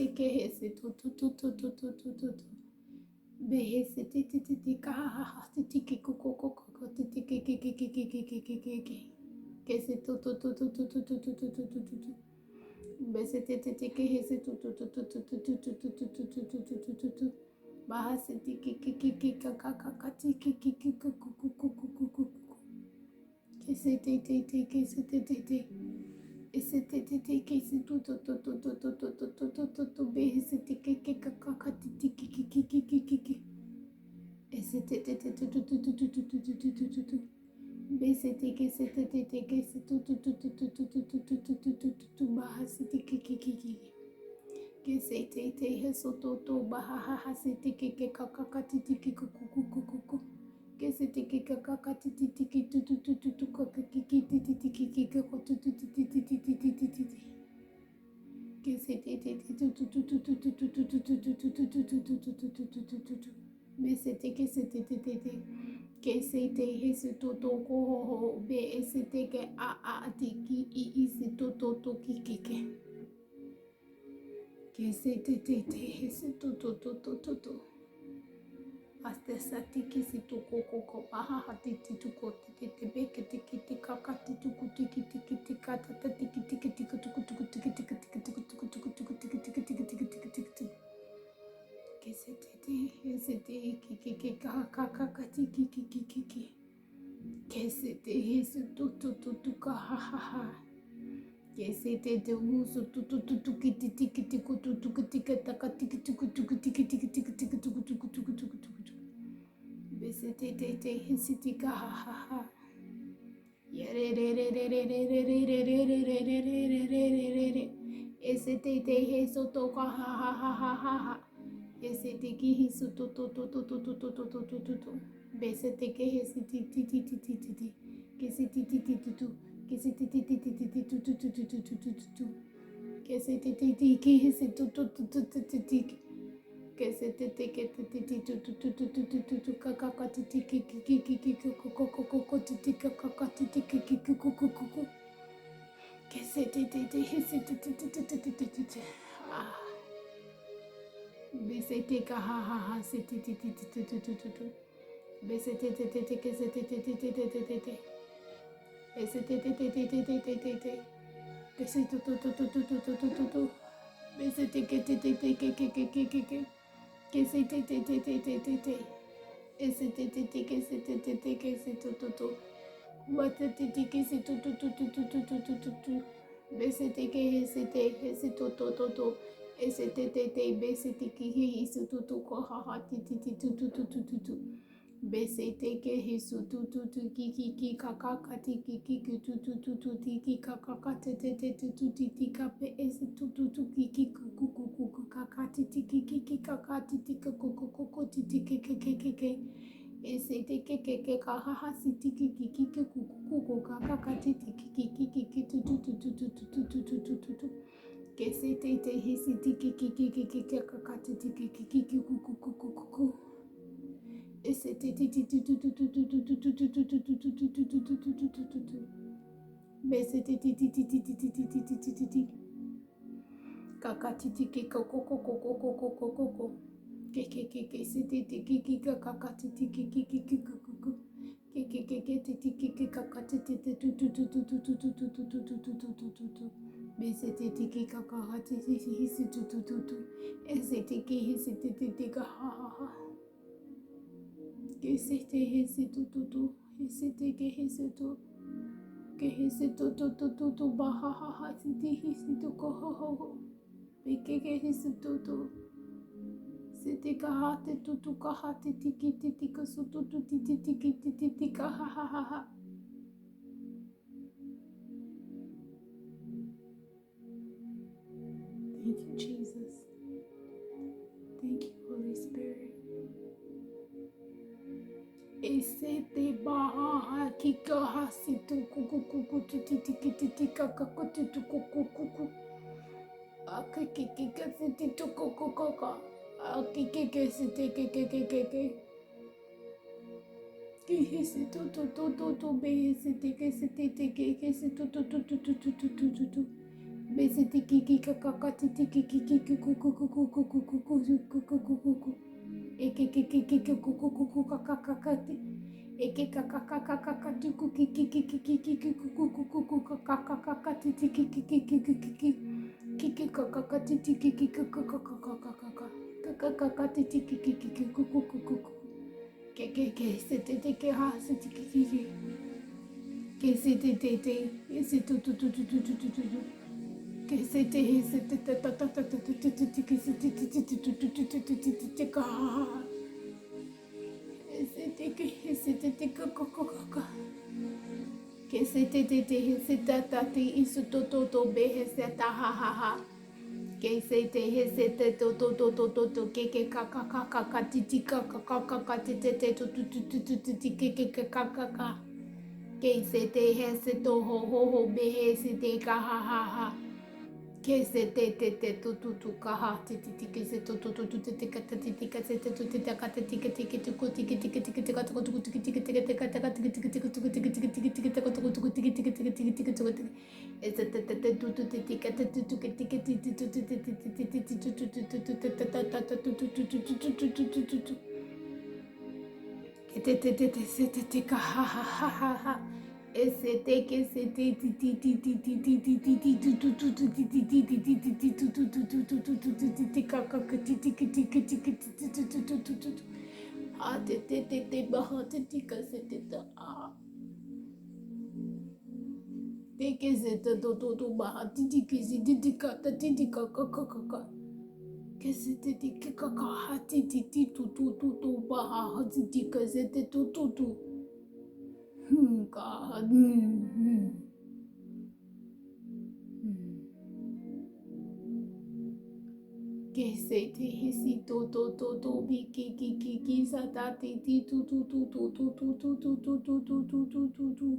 te ke he se tu tu tu tu tu tu tu tu tu. Be he se te te te te ka ha ha ha te te ke ko ko ko ko te te ke ke ke ke ke ke ke ke ke ke. Ke se tu tu tu tu tu tu tu tu tu tu tu tu tu. Be se te te te ke he se tu tu tu tu tu tu tu tu tu tu tu tu tu tu tu tu tu. Ba ha se te ke ke ke ke ka ka ka ka te ke ke ke ko ko ko ko ko ko ko ko. Ke se te te te ke se te te te. Et c'était que c'est tout bé c'était que kaka titi kiki et c'était bé c'était que c'est tout bah c'était que c'était soto bah c'était que kaka titi kiki que c'était que kaka titi tiki tu kaka kiki titi tiki que c'était mais c'était que c'était que c'était ce toto ko be c'était que a tiki i c'est toto kiki que c'était ce toto hasta satiki si tu koko paha hati tuko tiki beke tiki kaka tiki tiki tiki tiki kata tiki tiki tiki tuku tuku tiki tiki tiki tuku tuku tuku tuku tiki tiki tiki tiki tiki tiki tiki que c'était kiki kaka kaka tiki kiki kiki que c'était ce tout ka ha ha ha que c'était de muso tout kiti tiki tiki tuku tiki taka tiki tuku tuku tiki tiki tiki tiki tuku tuku tuku tuku tuku c'était ka ha ha ha et c'était soto ka ha ha ha ha ha ha et c'était qui soto to to to to to to to to to to to mais c'était que c'était ti ti ti ti ti ti que c'était ti ti ti tu que c'était ti ti ti ti ti tu tu tu tu tu tu tu tu que c'était ti ti qui c'est tout tout tout tout tout tout que c'était que titi tu tu tu tu tu tu tu tu kaka titi kiki kiki kiki koko koko titi kaka titi kiki koko koko que c'était ah mais c'était ka ha ha ha c'était titi tu tu tu tu tu mais c'était que c'était et c'était que c'est tout tout tout tout tout tout tout tout tout mais c'était que que c'était et c'était que c'est tout mais c'était que c'est tout mais c'était que c'est tout et c'était mais c'était qui c'est tout quoi ha tout mais c'était que c'est tout qui kaka ki tout ki kaka tout kape et c'est tout ki kaka ki kaka ki et c'était que kaha siti ki kaka tout que c'était siti ki kaka et c'était mais c'était kaka titi koko que c'était kaka titi mais c'était tiki kaka titi et c'était qui c'était que c'était tout et c'était que c'était tout baha c'était ko et que c'était kahate tutu kahate tiki tiki kasutu titi tiki titi kahahaha. Thank you, Jesus. Thank you, Holy Spirit. Et c'était baha kika situ kuku kuku titi tiki titi kaka tutu kuku kuku. Akiki c'était tout kuku kaka. Akiki c'était keke. C'est tout, mais c'était que c'était que c'est tout. Besiti kiki kaka titi kiki kiki kuku kuku kuku kuku kuku kuku eke kiki kiki kuku kuku kaka kakati eke kaka kaka kaka tuku kiki kiki kiki kuku kuku kaka kaka titi kiki kiki kiki kiki kaka titi kiki kuku kaka kaka kaka titi kiki kiki kuku kuku ke sete ke ha sete kiki ke sete te sete tu que c'était que se te tu tu tu kaha ti ti ti que se tu tu tu tu ti ti ka ti ti ka se te tu ti ta ka ti ka ti tu ku ti ti ti ti ka tu ku ti ti ti ti ka ta ka ti ti ti tu ku ti ti ti ti ka tu ku ti ti ti ti tu e se te te tu tu ti ka ti tu ka ti ti ti tu ti ti ti ti tu tu tu tu tu ta ta ta ta tu tu tu tu tu tu tu tu tu tu que te se te ka ha ha ha ha ha c'était que c'était que c'était que kaka hati titi tu tu tu tu baha hati tika c'était tu tu tu God que c'était ici tu tu tu tu bi ki sa ta titi tu tu tu tu tu tu tu tu tu tu tu tu tu tu tu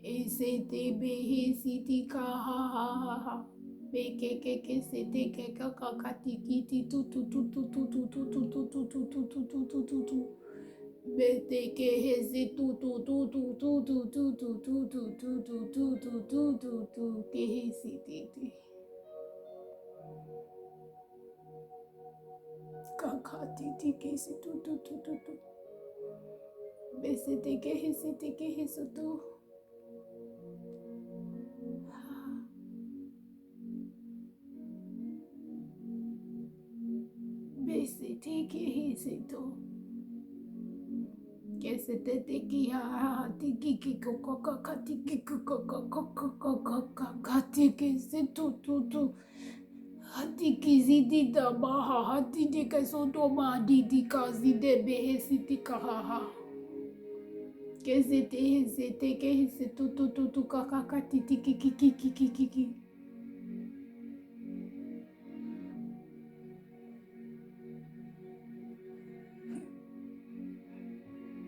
et c'était be siti ka ha ha ha ha be ke c'était que kaka tiki ti tu tu tu tu tu tu tu tu tu tu tu tu tu tu tu tu tu Bete que hesi tu tu tu tu tu tu tu tu tu tu tu tu tu tu tu tu tu que hesi titi kaka titi que hesi tu tu tu tu tu besete que hesi tu besete que hesi tu que se te que ha tiki que kaka tiki kaka tiki se tu tu tu hati kizidi da baha hati de kasoto ma didi kazi de behesiti kahaha que c'était que se tu tu tu tu kaka titi kiki kiki kiki kiki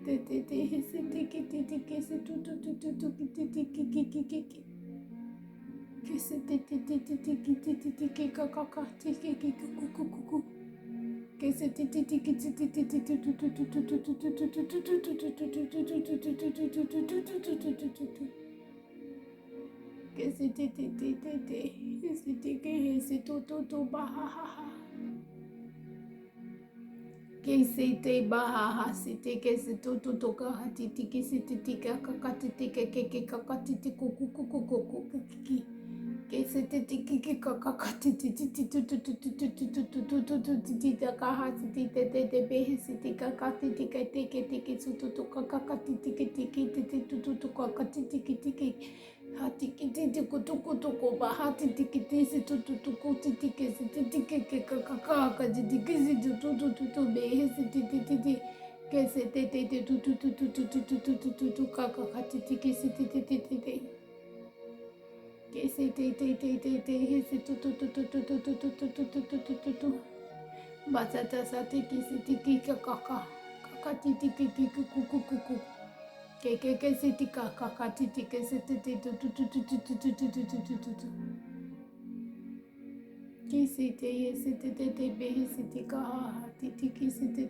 te c'était que se tu tu tu tu tu titi kiki kiki kiki que c'était que kaka tiki kiki kuku que c'était que c'était que c'est tout bahaha que c'était bahaha c'était que c'est tout kahatiti que c'était kakatiti que kakatiti kuku kuku kuku que c'était que kakatiti kahati te behe c'était kakatiti que sutu kakatiti que kakatiti hati kititi kutukutuku bahati tikitisi tututukutitiki sititiki kakakaka titikisi tututututu behesi titititi kese tetete tutututututututututu kakakatitikisi titititi kese tetete hesi tutututututututututututututu batata satikisi tiki kakaka kakatitiki kukukuku que c'était kaka titi que c'était qui c'était bé c'était kaka titi qui c'était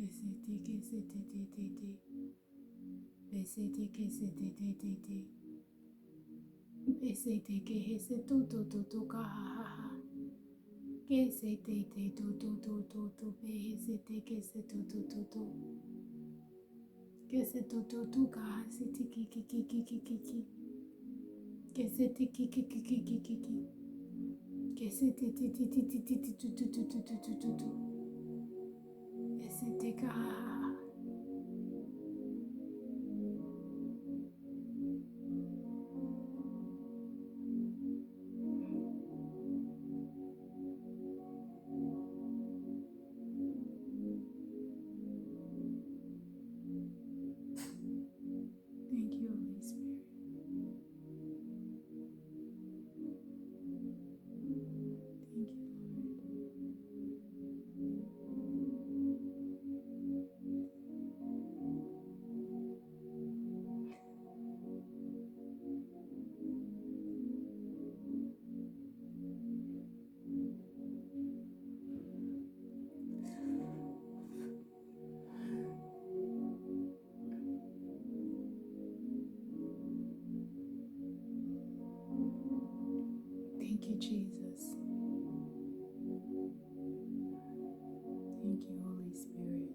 Thank you, Holy Spirit. Thank you, Thank you, Jesus. Thank you, Holy Spirit.